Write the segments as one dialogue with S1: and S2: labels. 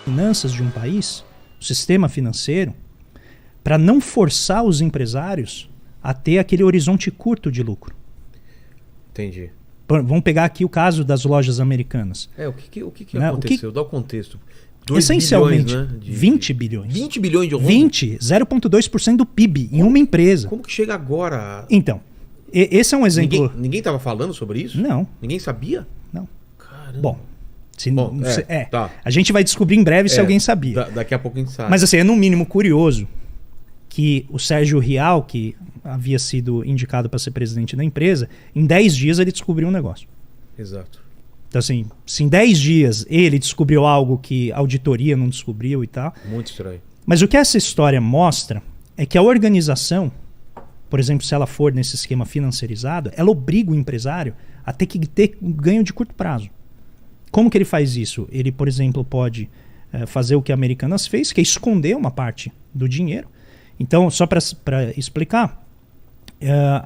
S1: finanças de um país, o sistema financeiro, para não forçar os empresários a ter aquele horizonte curto de lucro.
S2: Entendi.
S1: Vamos pegar aqui o caso das lojas americanas.
S2: O que aconteceu? Dá o contexto.
S1: Essencialmente,
S2: bilhões, né,
S1: 20 bilhões.
S2: 20 bilhões de rombo?
S1: 0,2% do PIB em uma empresa.
S2: Como que chega agora?
S1: Então, esse é um exemplo...
S2: Ninguém estava falando sobre isso?
S1: Não.
S2: Ninguém sabia?
S1: Não.
S2: Caramba.
S1: Bom,
S2: tá.
S1: a gente vai descobrir em breve se alguém sabia.
S2: Daqui a pouco a gente sabe.
S1: Mas assim, é no mínimo curioso que o Sérgio Rial, que havia sido indicado para ser presidente da empresa, em 10 dias ele descobriu um negócio.
S2: Exato.
S1: Então assim, se em 10 dias ele descobriu algo que a auditoria não descobriu e tal...
S2: Muito estranho.
S1: Mas o que essa história mostra é que a organização, por exemplo, se ela for nesse esquema financiarizado, ela obriga o empresário a ter que ter um ganho de curto prazo. Como que ele faz isso? Ele, por exemplo, pode fazer o que a Americanas fez, que é esconder uma parte do dinheiro. Então, só para explicar,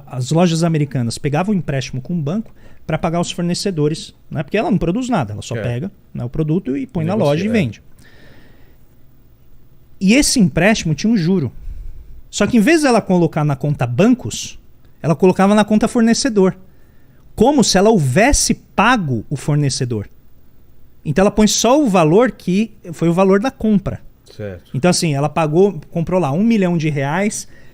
S1: as lojas americanas pegavam um empréstimo com o banco para pagar os fornecedores, né? Porque ela não produz nada, ela só pega, né, o produto e põe na loja e vende. E esse empréstimo tinha um juro. Só que em vez dela colocar na conta bancos, ela colocava na conta fornecedor. Como se ela houvesse pago o fornecedor. Então ela põe só o valor que foi o valor da compra.
S2: Certo.
S1: Então assim, ela comprou lá R$1 milhão,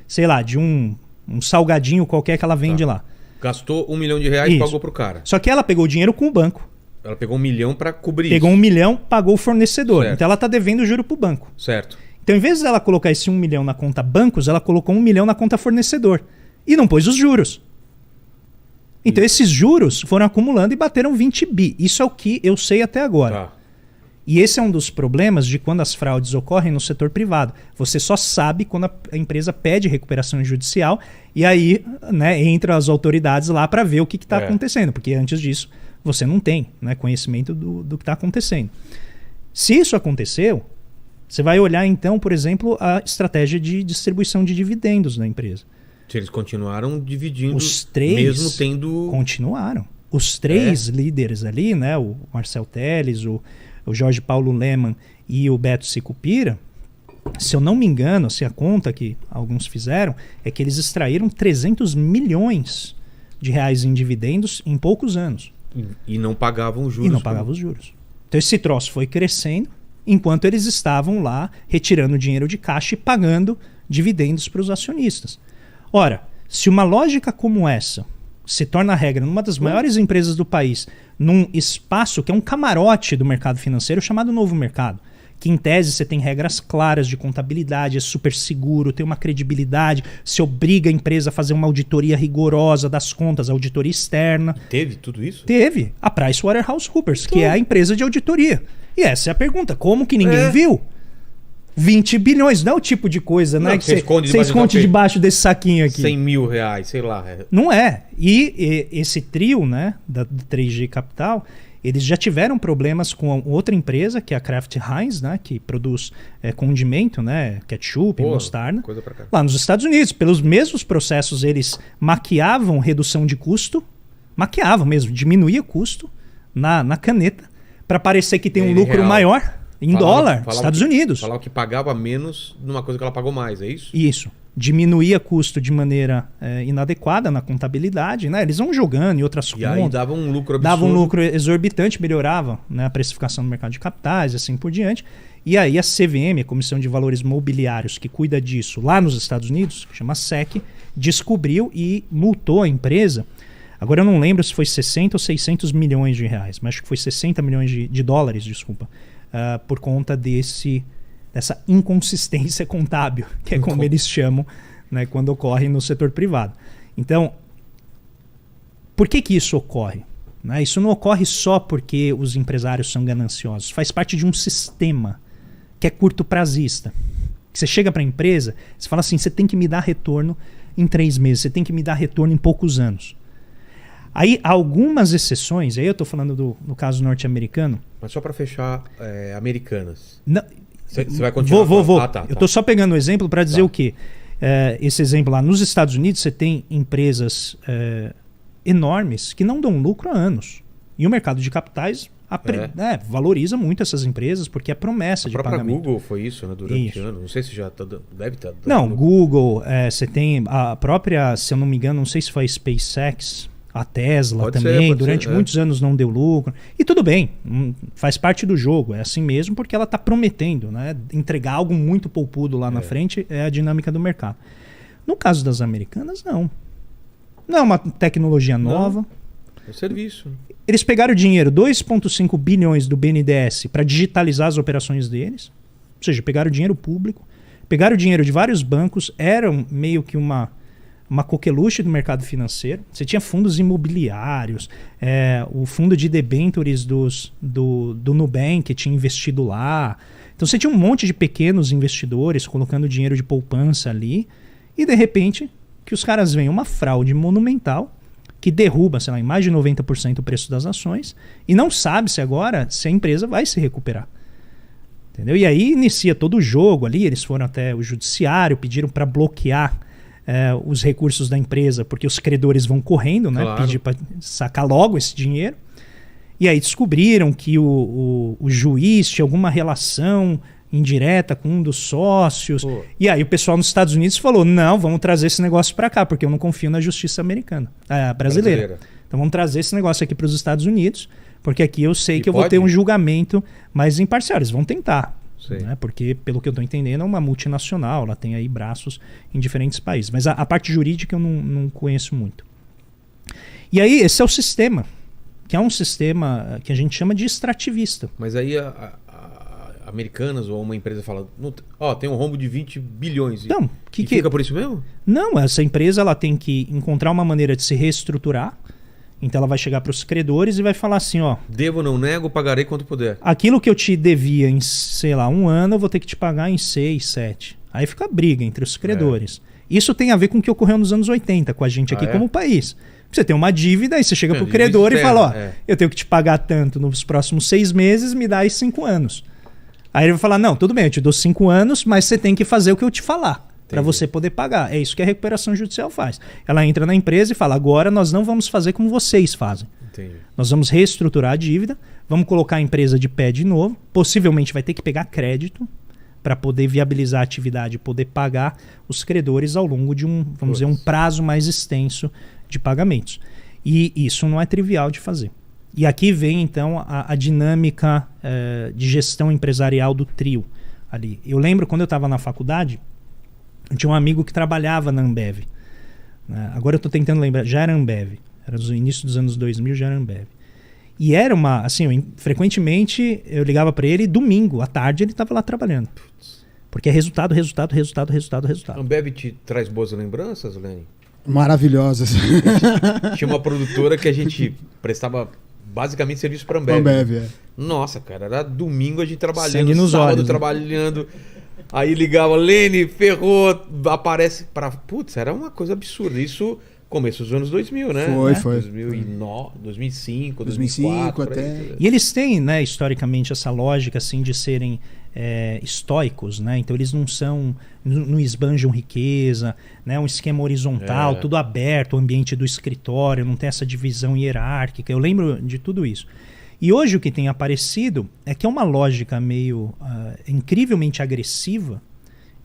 S1: sei lá, de um salgadinho qualquer que ela vende lá.
S2: Gastou R$1 milhão e pagou pro cara.
S1: Só que ela pegou o dinheiro com o banco.
S2: Ela pegou 1 milhão para cobrir
S1: Pegou
S2: isso.
S1: 1 milhão, pagou o fornecedor.
S2: Certo.
S1: Então ela está devendo o juro pro banco.
S2: Certo.
S1: Então, em vez dela colocar esse 1 milhão na conta bancos, ela colocou 1 milhão na conta fornecedor. E não pôs os juros. Então, esses juros foram acumulando e bateram 20 bi. Isso é o que eu sei até agora.
S2: Tá.
S1: E esse é um dos problemas de quando as fraudes ocorrem no setor privado. Você só sabe quando a empresa pede recuperação judicial e aí, né, entra as autoridades lá para ver o que está acontecendo. Porque antes disso, você não tem, né, conhecimento do que está acontecendo. Se isso aconteceu, você vai olhar então, por exemplo, a estratégia de distribuição de dividendos da empresa.
S2: Se eles continuaram dividindo,
S1: os três
S2: mesmo tendo...
S1: Continuaram. Os três líderes ali, né, o Marcel Telles, o Jorge Paulo Lemann e o Beto Sicupira, se eu não me engano, se a conta que alguns fizeram, é que eles extraíram 300 milhões de reais em dividendos em poucos anos.
S2: E não pagavam os juros.
S1: E não pagavam os juros. Então esse troço foi crescendo enquanto eles estavam lá retirando dinheiro de caixa e pagando dividendos para os acionistas. Ora, se uma lógica como essa se torna regra numa das maiores empresas do país, num espaço que é um camarote do mercado financeiro chamado Novo Mercado, que em tese você tem regras claras de contabilidade, é super seguro, tem uma credibilidade, se obriga a empresa a fazer uma auditoria rigorosa das contas, auditoria externa.
S2: Teve tudo isso?
S1: Teve. A PricewaterhouseCoopers, que é a empresa de auditoria. E essa é a pergunta, como que ninguém viu? 20 bilhões, não é o tipo de coisa, né? Que você esconde debaixo desse saquinho aqui.
S2: 100 mil reais, sei lá.
S1: Não é. E esse trio, né, do 3G Capital, eles já tiveram problemas com outra empresa, que é a Kraft Heinz, né, que produz condimento, né, ketchup, mostarda, lá nos Estados Unidos. Pelos mesmos processos, eles maquiavam redução de custo, maquiavam mesmo, diminuía o custo na caneta, para parecer que tem um lucro maior em dólar, Estados Unidos.
S2: Falava que pagava menos numa coisa que ela pagou mais, é isso?
S1: Isso. Diminuía custo de maneira inadequada na contabilidade, né? Eles vão jogando em outras contas.
S2: E aí dava um lucro absurdo.
S1: Dava um lucro exorbitante, melhorava, né, a precificação no mercado de capitais, assim por diante. E aí a CVM, a Comissão de Valores Mobiliários, que cuida disso lá nos Estados Unidos, que chama SEC, descobriu e multou a empresa. Agora eu não lembro se foi 60 ou 600 milhões de reais, mas acho que foi 60 milhões de dólares, desculpa, por conta dessa inconsistência contábil, que é como eles chamam, né, quando ocorre no setor privado. Então, por que isso ocorre? Né? Isso não ocorre só porque os empresários são gananciosos, faz parte de um sistema que é curto prazista. Você chega para a empresa, você fala assim, você tem que me dar retorno em 3 meses, você tem que me dar retorno em poucos anos. Aí, algumas exceções, aí eu estou falando no caso norte-americano.
S2: Mas só para fechar, Americanas.
S1: Você
S2: vai continuar?
S1: Vou. Eu estou só pegando o exemplo para dizer o quê? Esse exemplo lá, nos Estados Unidos você tem empresas enormes que não dão lucro há anos. E o mercado de capitais valoriza muito essas empresas porque é promessa de pagamento.
S2: A própria Google foi isso, né, durante
S1: Isso.
S2: anos. Não sei se já deve estar...
S1: Não, Google, você tem a própria, se eu não me engano, não sei se foi a SpaceX, a Tesla
S2: Pode
S1: também,
S2: ser,
S1: durante muitos anos não deu lucro. E tudo bem, faz parte do jogo, é assim mesmo, porque ela está prometendo, né, entregar algo muito poupudo lá na frente, é a dinâmica do mercado. No caso das americanas, não. Não é uma tecnologia nova.
S2: É serviço.
S1: Eles pegaram o dinheiro, 2,5 bilhões do BNDES, para digitalizar as operações deles. Ou seja, pegaram o dinheiro público, pegaram o dinheiro de vários bancos, eram meio que uma coqueluche do mercado financeiro. Você tinha fundos imobiliários, o fundo de debentures do Nubank que tinha investido lá. Então você tinha um monte de pequenos investidores colocando dinheiro de poupança ali. E de repente, que os caras veem uma fraude monumental que derruba, sei lá, em mais de 90% o preço das ações e não sabe-se agora se a empresa vai se recuperar. Entendeu? E aí inicia todo o jogo ali, eles foram até o judiciário, pediram para bloquear os recursos da empresa, porque os credores vão correndo, né?
S2: Claro.
S1: Pedir para sacar logo esse dinheiro. E aí descobriram que o juiz tinha alguma relação indireta com um dos sócios.
S2: Pô.
S1: E aí o pessoal nos Estados Unidos falou, não, vamos trazer esse negócio para cá, porque eu não confio na justiça brasileira. Então vamos trazer esse negócio aqui para os Estados Unidos, porque aqui eu sei que eu vou ter um julgamento mais imparcial. Eles vão tentar. Né? Porque, pelo que eu estou entendendo, é uma multinacional, ela tem aí braços em diferentes países. Mas a parte jurídica eu não conheço muito. E aí, esse é o sistema, que é um sistema que a gente chama de extrativista.
S2: Mas aí Americanas ou uma empresa fala, tem um rombo de 20 bilhões.
S1: Então,
S2: e fica por isso mesmo?
S1: Não, essa empresa ela tem que encontrar uma maneira de se reestruturar. Então ela vai chegar para os credores e vai falar assim,
S2: devo, não nego, pagarei quanto puder.
S1: Aquilo que eu te devia em, sei lá, 1 ano, eu vou ter que te pagar em 6, 7. Aí fica a briga entre os credores. Isso tem a ver com o que ocorreu nos anos 80 com a gente aqui como país. Você tem uma dívida e você chega para o credor e fala, eu tenho que te pagar tanto nos próximos 6 meses, me dá aí 5 anos. Aí ele vai falar, não, tudo bem, eu te dou 5 anos, mas você tem que fazer o que eu te falar, para você poder pagar. É isso que a recuperação judicial faz. Ela entra na empresa e fala, agora nós não vamos fazer como vocês fazem.
S2: Entendi.
S1: Nós vamos reestruturar a dívida, vamos colocar a empresa de pé de novo, possivelmente vai ter que pegar crédito para poder viabilizar a atividade e poder pagar os credores ao longo de vamos dizer, um prazo mais extenso de pagamentos. E isso não é trivial de fazer. E aqui vem, então, a dinâmica de gestão empresarial do trio ali. Eu lembro, quando eu estava na faculdade, eu tinha um amigo que trabalhava na Ambev. Né? Agora eu estou tentando lembrar, já era Ambev. Era no início dos anos 2000, já era Ambev. E era frequentemente eu ligava para ele, domingo, à tarde, ele estava lá trabalhando. Porque é resultado.
S2: A Ambev te traz boas lembranças, Lene?
S3: Maravilhosas.
S2: Tinha uma produtora que a gente prestava basicamente serviço para Ambev.
S3: Ambev,
S2: Nossa, cara, era domingo a gente trabalhando,
S1: sangue nos
S2: sábado
S1: olhos,
S2: trabalhando. Aí ligava, Lene, ferrou, aparece para... Putz, era uma coisa absurda. Isso começo dos anos 2000, né?
S3: Foi.
S2: 2009, 2005,
S3: 2005
S2: 2004.
S3: até...
S1: E eles têm, né, historicamente, essa lógica assim, de serem estoicos, né? Então eles não esbanjam riqueza, né? Um esquema horizontal, tudo aberto, o ambiente do escritório, não tem essa divisão hierárquica. Eu lembro de tudo isso. E hoje o que tem aparecido é que é uma lógica meio incrivelmente agressiva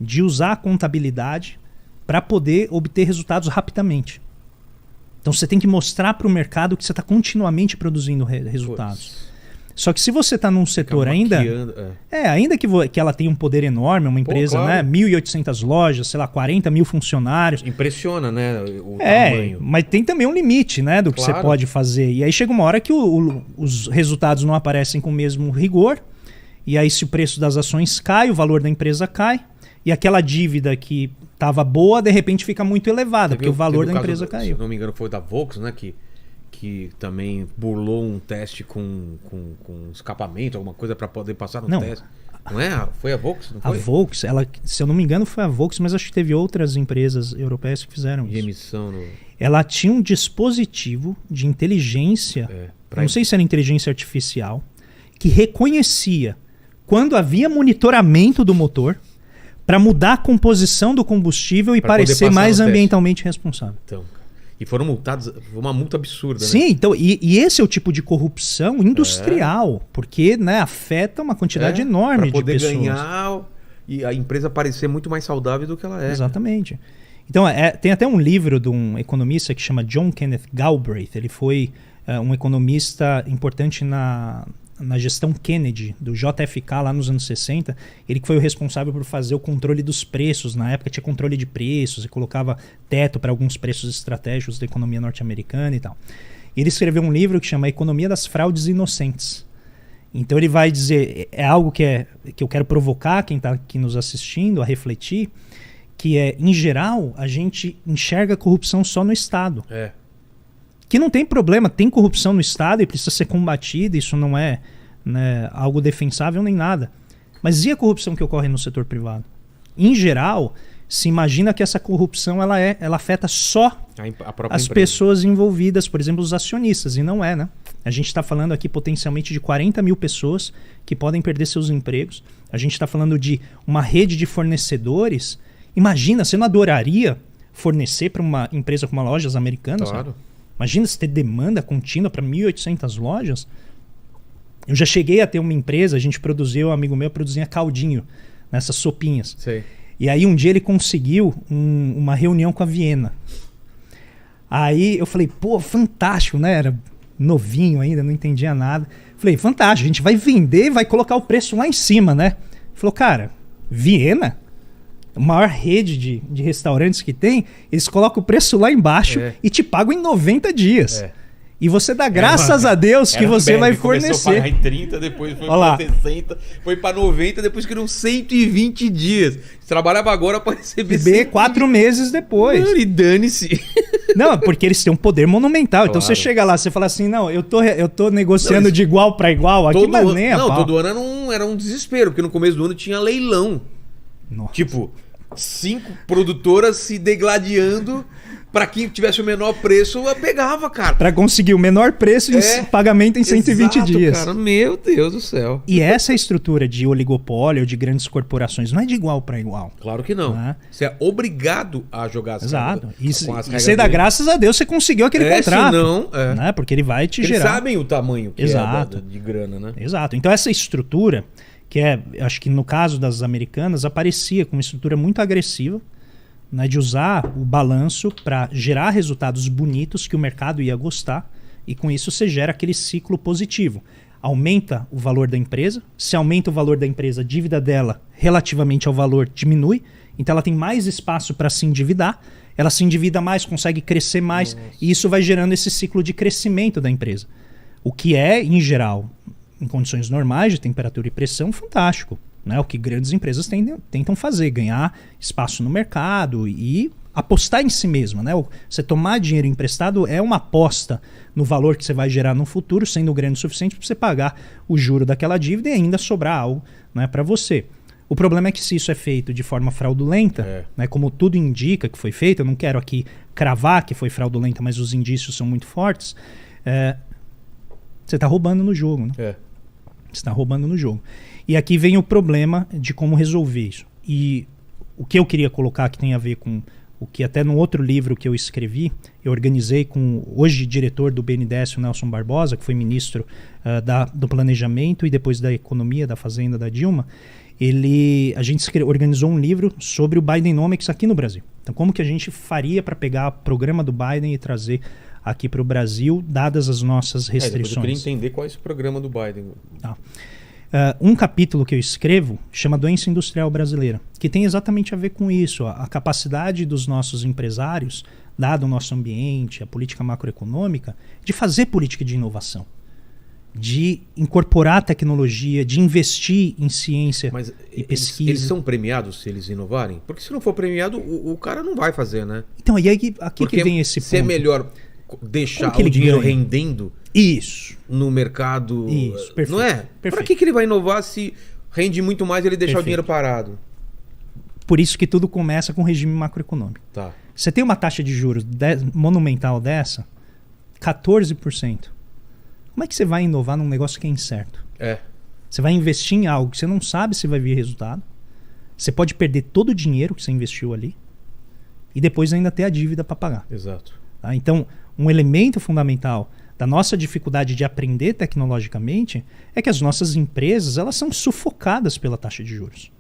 S1: de usar a contabilidade para poder obter resultados rapidamente. Então você tem que mostrar para o mercado que você está continuamente produzindo resultados.
S2: Puts.
S1: Só que se você está num setor ainda que ela tem um poder enorme, uma empresa,
S2: claro.
S1: né, 1.800 lojas, sei lá, 40 mil funcionários.
S2: Impressiona, né, o tamanho.
S1: Mas tem também um limite, né, do que você pode fazer. E aí chega uma hora que os resultados não aparecem com o mesmo rigor. E aí se o preço das ações cai, o valor da empresa cai. E aquela dívida que estava boa, de repente fica muito elevada, porque o valor da empresa caiu.
S2: Se não me engano, foi da Volks, né, que também burlou um teste com escapamento, alguma coisa para poder passar no teste. Não é? Foi a Volks? Não foi?
S1: A Volks, se eu não me engano, foi a Volks, mas acho que teve outras empresas europeias que fizeram isso.
S2: Emissão
S1: Ela tinha um dispositivo de inteligência, não sei se era inteligência artificial, que reconhecia quando havia monitoramento do motor para mudar a composição do combustível e parecer mais ambientalmente responsável.
S2: Então, E foram multados, foi uma multa absurda, né?
S1: Sim, então, e esse é o tipo de corrupção industrial, porque, né, afeta uma quantidade enorme de pessoas.
S2: Para poder ganhar e a empresa parecer muito mais saudável do que ela é.
S1: Exatamente. Então, tem até um livro de um economista que chama John Kenneth Galbraith. Ele foi um economista importante na gestão Kennedy, do JFK lá nos anos 60, ele que foi o responsável por fazer o controle dos preços. Na época tinha controle de preços e colocava teto para alguns preços estratégicos da economia norte-americana e tal. Ele escreveu um livro que chama Economia das Fraudes Inocentes. Então ele vai dizer, é algo que eu quero provocar quem está aqui nos assistindo a refletir, que em geral, a gente enxerga a corrupção só no Estado. Que não tem problema, tem corrupção no Estado e precisa ser combatida, isso não é, né, algo defensável nem nada. Mas e a corrupção que ocorre no setor privado? Em geral, se imagina que essa corrupção ela afeta só as pessoas envolvidas, por exemplo, os acionistas, e não é, né? A gente está falando aqui potencialmente de 40 mil pessoas que podem perder seus empregos. A gente está falando de uma rede de fornecedores. Imagina, você não adoraria fornecer para uma empresa como a Lojas Americanas?
S2: Claro.
S1: Né? Imagina se ter demanda contínua para 1.800 lojas. Eu já cheguei a ter uma empresa, a gente produziu, um amigo meu produzia caldinho nessas sopinhas.
S2: Sei.
S1: E aí um dia ele conseguiu uma reunião com a Viena. Aí eu falei, pô, fantástico, né? Era novinho ainda, não entendia nada. Falei, fantástico, a gente vai vender e vai colocar o preço lá em cima, né? Ele falou, cara, Viena? A maior rede de restaurantes que tem, eles colocam o preço lá embaixo e te pagam em 90 dias. E você dá graças a Deus que você vai fornecer.
S2: Começou a pagar em 30, depois foi para 60, foi para 90, depois criou 120 dias. Você trabalhava agora para receber
S1: 4 meses depois.
S2: Mano, e dane-se.
S1: Não, porque eles têm um poder monumental. Claro. Então você chega lá, você fala assim, não, eu tô negociando de igual para igual aqui, mas nem a pau.
S2: Todo ano era um desespero, porque no começo do ano tinha leilão.
S1: Nossa.
S2: Tipo, 5 produtoras se degladiando para quem tivesse o menor preço, pegava, cara.
S1: Para conseguir o menor preço em pagamento em 120 dias.
S2: Cara, meu Deus do céu.
S1: E essa estrutura de oligopólio, de grandes corporações, não é de igual para igual.
S2: Claro que não. Você é obrigado a jogar as
S1: Exato. E você dá graças a Deus você conseguiu aquele contrato.
S2: Senão,
S1: né? Porque ele vai te gerar.
S2: Eles sabem o tamanho que
S1: Exato.
S2: de grana, né?
S1: Exato. Então essa estrutura, que acho que no caso das americanas, aparecia como uma estrutura muito agressiva, né, de usar o balanço para gerar resultados bonitos que o mercado ia gostar, e com isso você gera aquele ciclo positivo. Aumenta o valor da empresa, se aumenta o valor da empresa, a dívida dela relativamente ao valor diminui, então ela tem mais espaço para se endividar, ela se endivida mais, consegue crescer mais, e isso vai gerando esse ciclo de crescimento da empresa. O que é, em geral, em condições normais de temperatura e pressão, fantástico. Né? O que grandes empresas tentam fazer, ganhar espaço no mercado e apostar em si mesma. Né? Você tomar dinheiro emprestado é uma aposta no valor que você vai gerar no futuro, sendo grande o suficiente para você pagar o juro daquela dívida e ainda sobrar algo, né, para você. O problema é que se isso é feito de forma fraudulenta, né, como tudo indica que foi feito, eu não quero aqui cravar que foi fraudulenta, mas os indícios são muito fortes, você está roubando no jogo. Né? Você está roubando no jogo. E aqui vem o problema de como resolver isso. E o que eu queria colocar que tem a ver com o que até no outro livro que eu escrevi, eu organizei com o hoje diretor do BNDES, o Nelson Barbosa, que foi ministro do Planejamento e depois da Economia, da Fazenda da Dilma. A gente organizou um livro sobre o Bidenomics aqui no Brasil. Então, como que a gente faria para pegar o programa do Biden e trazer aqui para o Brasil, dadas as nossas restrições?
S2: Eu queria entender qual é esse programa do Biden.
S1: Um capítulo que eu escrevo chama Doença Industrial Brasileira, que tem exatamente a ver com isso, a capacidade dos nossos empresários, dado o nosso ambiente, a política macroeconômica, de fazer política de inovação, de incorporar tecnologia, de investir em ciência e pesquisa.
S2: Eles são premiados se eles inovarem? Porque se não for premiado, o cara não vai fazer, né?
S1: Então, e aí aqui que vem esse ponto.
S2: Se é melhor deixar o dinheiro rendendo no mercado,
S1: isso, perfeito,
S2: não é? Para que ele vai inovar se rende muito mais ele deixar o dinheiro parado?
S1: Por isso que tudo começa com regime macroeconômico.
S2: Tá.
S1: Você tem uma taxa de juros monumental dessa, 14%. Como é que você vai inovar num negócio que é incerto? Você vai investir em algo que você não sabe se vai vir resultado. Você pode perder todo o dinheiro que você investiu ali e depois ainda ter a dívida para pagar.
S2: Exato.
S1: Tá? Então, um elemento fundamental da nossa dificuldade de aprender tecnologicamente é que as nossas empresas elas são sufocadas pela taxa de juros.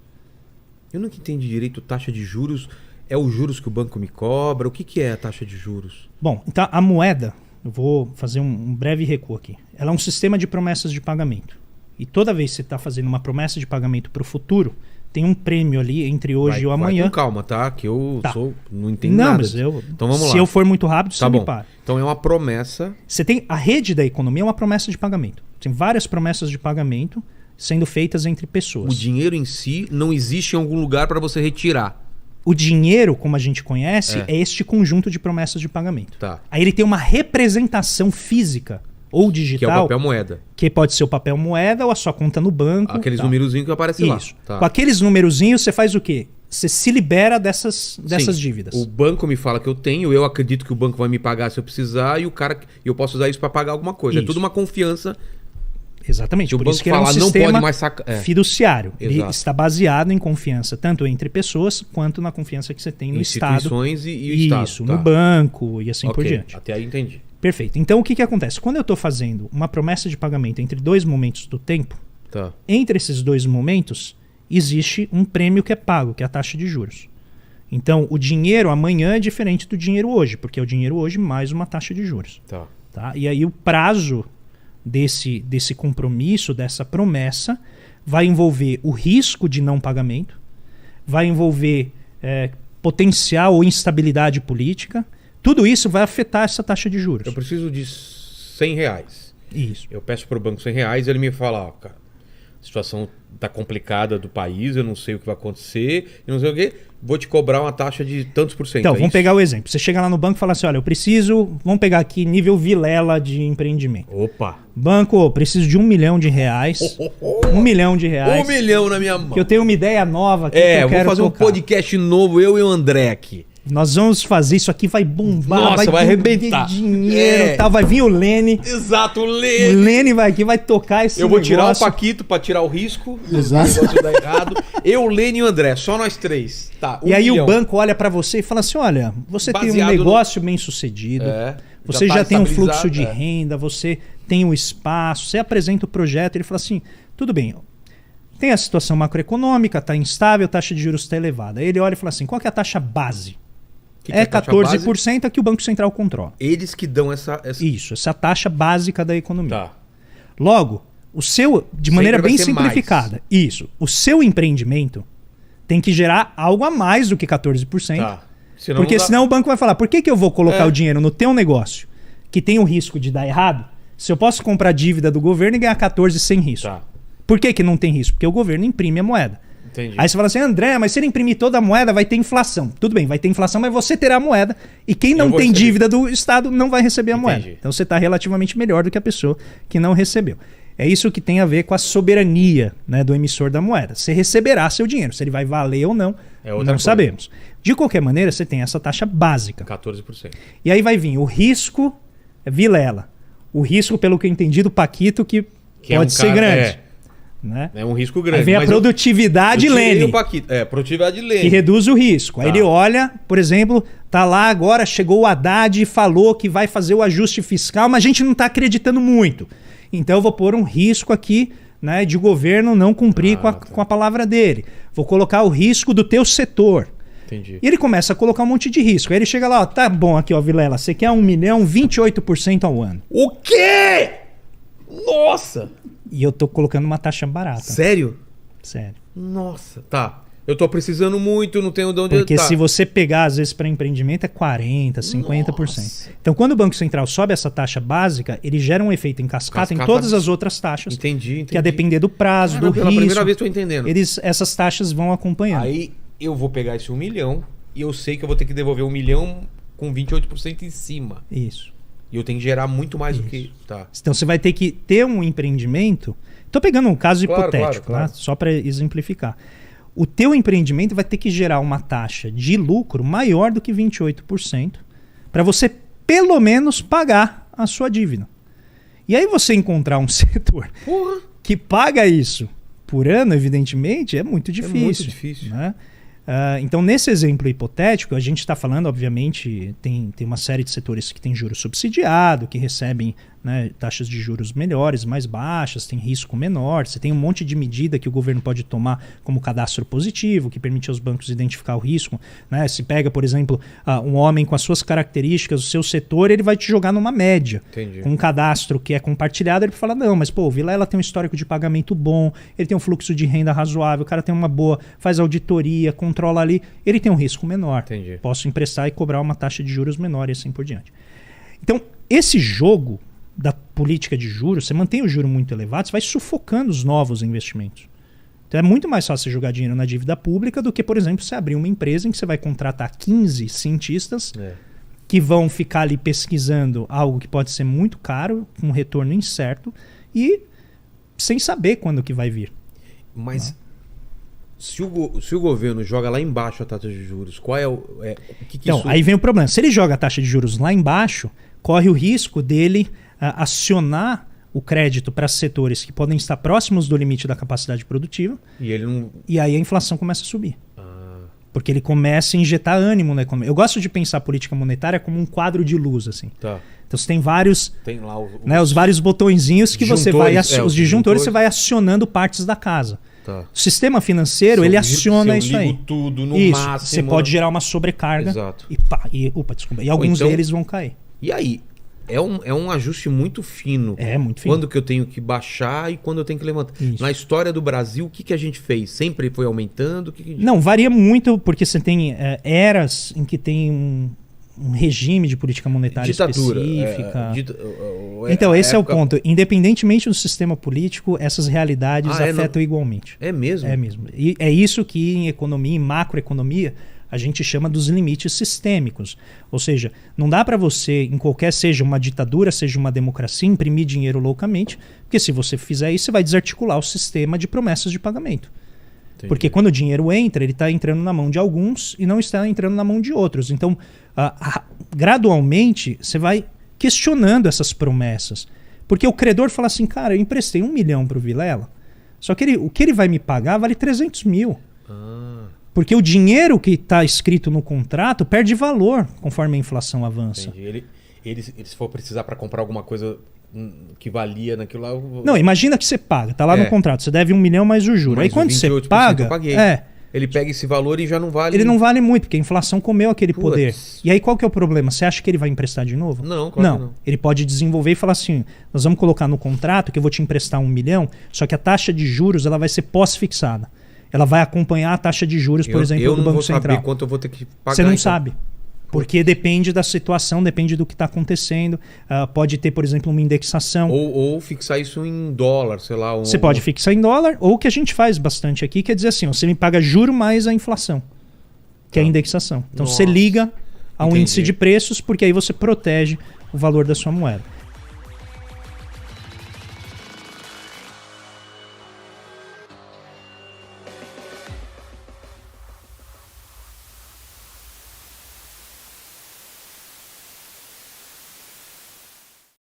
S2: Eu nunca entendi direito taxa de juros. É os juros que o banco me cobra? O que é a taxa de juros?
S1: Bom, então a moeda, eu vou fazer um breve recuo aqui. Ela é um sistema de promessas de pagamento. E toda vez que você está fazendo uma promessa de pagamento para o futuro, tem um prêmio ali entre hoje e o amanhã.
S2: Vai com calma, tá? Que eu não entendo
S1: não,
S2: nada.
S1: Mas
S2: então vamos lá.
S1: Se eu for muito rápido,
S2: tá
S1: você
S2: bom.
S1: me para.
S2: Então é uma promessa.
S1: Você tem a rede da economia é uma promessa de pagamento. Tem várias promessas de pagamento sendo feitas entre pessoas.
S2: O dinheiro em si não existe em algum lugar para você retirar.
S1: O dinheiro, como a gente conhece, é este conjunto de promessas de pagamento.
S2: Tá.
S1: Aí ele tem uma representação física ou digital.
S2: Que é o papel moeda.
S1: Que pode ser o papel moeda ou a sua conta no banco.
S2: Aqueles numerozinhos que aparecem lá.
S1: Isso.
S2: Tá.
S1: Com aqueles numerozinhos você faz o quê? Você se libera dessas dívidas.
S2: O banco me fala que eu tenho, eu acredito que o banco vai me pagar se eu precisar e eu posso usar isso para pagar alguma coisa.
S1: Isso.
S2: É tudo uma confiança.
S1: Exatamente.
S2: Se o
S1: Por
S2: banco
S1: isso que ele é um
S2: falar, não
S1: sistema
S2: pode mais sacar.
S1: fiduciário. Ele
S2: Exato.
S1: está baseado em confiança tanto entre pessoas quanto na confiança que você tem no Estado.
S2: Instituições e o Estado.
S1: Isso, no banco e assim por diante.
S2: Até aí entendi.
S1: Perfeito. Então o que acontece? Quando eu estou fazendo uma promessa de pagamento entre dois momentos do tempo, entre esses dois momentos existe um prêmio que é pago, que é a taxa de juros. Então o dinheiro amanhã é diferente do dinheiro hoje, porque é o dinheiro hoje mais uma taxa de juros. Tá? E aí o prazo desse compromisso, dessa promessa, vai envolver o risco de não pagamento, vai envolver potencial ou instabilidade política. Tudo isso vai afetar essa taxa de juros.
S2: Eu preciso de R$100.
S1: Isso.
S2: Eu peço para o banco R$100 e ele me fala, cara, a situação está complicada do país, eu não sei o que vai acontecer, eu não sei o quê, vou te cobrar uma taxa de tantos por cento.
S1: Então, vamos pegar o exemplo. Você chega lá no banco e fala assim, olha, vamos pegar aqui nível Vilela de empreendimento.
S2: Opa!
S1: Banco, preciso de R$1 milhão. R$1 milhão.
S2: R$1 milhão na minha mão.
S1: Que eu tenho uma ideia nova aqui que eu quero
S2: vou fazer
S1: tocar.
S2: um podcast novo, eu e o André aqui.
S1: Nós vamos fazer isso aqui, vai bombar.
S2: Nossa, vai arrebentar.
S1: Dinheiro, tal. Vai vir o Lene.
S2: Exato, o
S1: O
S2: Lene.
S1: Lene vai aqui, vai tocar esse
S2: Eu vou
S1: negócio.
S2: tirar o Paquito pra tirar o risco.
S3: Exato.
S2: O negócio dar errado. Eu, o Lene e o André, só nós três. Tá,
S1: E aí o banco olha pra você e fala assim, olha, você tem um negócio bem sucedido, você já tem um fluxo de renda, você tem um espaço, você apresenta o projeto, ele fala assim, tudo bem, tem a situação macroeconômica, está instável, a taxa de juros está elevada. Aí ele olha e fala assim, qual que é a taxa base?
S2: Que é
S1: 14% que o Banco Central controla.
S2: Eles que dão essa...
S1: Isso, essa taxa básica da economia.
S2: Tá.
S1: Logo, o seu, de maneira bem simplificada, o seu empreendimento tem que gerar algo a mais do que 14%.
S2: Tá.
S1: Senão o banco vai falar, por que eu vou colocar o dinheiro no teu negócio que tem o risco de dar errado, se eu posso comprar dívida do governo e ganhar 14 sem risco?
S2: Tá.
S1: Por que não tem risco? Porque o governo imprime a moeda.
S2: Entendi.
S1: Aí você fala assim, André, mas se ele imprimir toda a moeda, vai ter inflação. Tudo bem, vai ter inflação, mas você terá a moeda. E quem não tem dívida do Estado não vai receber a moeda. Então você está relativamente melhor do que a pessoa que não recebeu. É isso que tem a ver com a soberania, né, do emissor da moeda. Você receberá seu dinheiro. Se ele vai valer ou não, não sabemos. De qualquer maneira, você tem essa taxa básica.
S2: 14%.
S1: E aí vai vir o risco Vilela. O risco, pelo que eu entendi, do Paquito, que pode ser grande. Né?
S2: É um risco grande.
S1: Aí vem a produtividade Lene.
S2: Produtividade Lene.
S1: Que reduz o risco. Aí ele olha, por exemplo, tá lá agora, chegou o Haddad e falou que vai fazer o ajuste fiscal, mas a gente não está acreditando muito. Então eu vou pôr um risco aqui, né, de o governo não cumprir com a palavra dele. Vou colocar o risco do teu setor.
S2: Entendi.
S1: E ele começa a colocar um monte de risco. Aí ele chega lá, ó, tá bom aqui, ó, Vilela, você quer 1 milhão, 28% ao ano.
S2: O quê? Nossa!
S1: E eu tô colocando uma taxa barata.
S2: Sério?
S1: Sério.
S2: Nossa, tá. Eu tô precisando muito, não tenho de onde...
S1: Porque se você pegar, às vezes, para empreendimento, é 40%, 50%. Nossa. Então, quando o Banco Central sobe essa taxa básica, ele gera um efeito em cascata em todas as outras taxas.
S2: Entendi.
S1: Que a depender do prazo, do risco.
S2: Pela primeira vez tô entendendo.
S1: Essas taxas vão acompanhando.
S2: Aí eu vou pegar esse 1 milhão e eu sei que eu vou ter que devolver 1 milhão com 28% em cima.
S1: Isso.
S2: E eu tenho que gerar muito mais do que... Tá.
S1: Então você vai ter que ter um empreendimento... Estou pegando um caso hipotético,
S2: claro.
S1: Né? Só para exemplificar. O teu empreendimento vai ter que gerar uma taxa de lucro maior do que 28% para você, pelo menos, pagar a sua dívida. E aí você encontrar um setor que paga isso por ano, evidentemente, é muito difícil.
S2: É muito difícil.
S1: Né? Então, nesse exemplo hipotético, a gente está falando, obviamente, tem uma série de setores que tem juros subsidiado, que recebem, né, taxas de juros melhores, mais baixas, tem risco menor. Você tem um monte de medida que o governo pode tomar, como cadastro positivo, que permite aos bancos identificar o risco. Né? Se pega, por exemplo, um homem com as suas características, o seu setor, ele vai te jogar numa média.
S2: Entendi.
S1: Com um cadastro que é compartilhado, ele fala, não, mas pô, o Vilela tem um histórico de pagamento bom, ele tem um fluxo de renda razoável, o cara tem uma boa, faz auditoria, controla ali, ele tem um risco menor.
S2: Entendi.
S1: Posso emprestar e cobrar uma taxa de juros menor e assim por diante. Então, esse jogo da política de juros, você mantém o juro muito elevado, você vai sufocando os novos investimentos. Então é muito mais fácil você jogar dinheiro na dívida pública do que, por exemplo, você abrir uma empresa em que você vai contratar 15 cientistas que vão ficar ali pesquisando algo que pode ser muito caro, com um retorno incerto e sem saber quando que vai vir.
S2: Mas se o governo joga lá embaixo a taxa de juros, qual é o que
S1: então,
S2: isso...
S1: aí vem o problema. Se ele joga a taxa de juros lá embaixo, corre o risco dele acionar o crédito para setores que podem estar próximos do limite da capacidade produtiva
S2: E ele não...
S1: e aí a inflação começa a subir. Porque ele começa a injetar ânimo na economia. Eu gosto de pensar a política monetária como um quadro de luz, assim.
S2: Tá.
S1: Então você tem vários,
S2: Tem lá
S1: os vários botõezinhos que você vai...
S2: Disjuntores,
S1: os disjuntores você vai acionando partes da casa.
S2: Tá.
S1: O sistema financeiro, ele aciona isso aí.
S2: Tudo no
S1: Isso,
S2: máximo.
S1: você pode gerar uma sobrecarga.
S2: Exato.
S1: E alguns
S2: então,
S1: deles vão cair.
S2: E aí? É um ajuste muito fino.
S1: É, muito fino.
S2: Quando que eu tenho que baixar e quando eu tenho que levantar.
S1: Isso.
S2: Na história do Brasil, o que a gente fez? Sempre foi aumentando?
S1: Não, varia muito porque você tem eras em que tem um regime de política monetária
S2: Ditadura,
S1: específica. Então, esse é o ponto. Independentemente do sistema político, essas realidades afetam igualmente.
S2: É mesmo?
S1: É mesmo. E é isso que em economia, em macroeconomia, a gente chama dos limites sistêmicos. Ou seja, não dá para você, em qualquer, seja uma ditadura, seja uma democracia, imprimir dinheiro loucamente, porque se você fizer isso, você vai desarticular o sistema de promessas de pagamento. Entendi. Porque quando o dinheiro entra, ele está entrando na mão de alguns e não está entrando na mão de outros. Então, gradualmente, você vai questionando essas promessas. Porque o credor fala assim, cara, eu emprestei 1 milhão para o Vilela, só que o que ele vai me pagar vale 300 mil. Porque o dinheiro que está escrito no contrato perde valor conforme a inflação avança.
S2: Entendi. Ele se for precisar para comprar alguma coisa que valia naquilo lá...
S1: Não, imagina que você paga, tá lá no contrato, você deve 1 milhão mais o juro.
S2: Mas
S1: aí quando você
S2: 28%
S1: paga...
S2: eu paguei. Ele pega esse valor e já não vale...
S1: Ele não vale muito, porque a inflação comeu aquele poder. E aí qual que é o problema? Você acha que ele vai emprestar de novo?
S2: Não, claro que não.
S1: Ele pode desenvolver e falar assim, nós vamos colocar no contrato que eu vou te emprestar 1 milhão, só que a taxa de juros ela vai ser pós-fixada. Ela vai acompanhar a taxa de juros, por exemplo, do Banco Central. Eu não vou saber
S2: quanto eu vou ter que pagar.
S1: Você não sabe. Porque depende da situação, depende do que está acontecendo. Pode ter, por exemplo, uma indexação.
S2: Ou fixar isso em dólar, sei lá.
S1: Você pode fixar em dólar, ou o que a gente faz bastante aqui, quer dizer assim, você me paga juro mais a inflação, que é a indexação. Então você liga a um índice de preços, porque aí você protege o valor da sua moeda.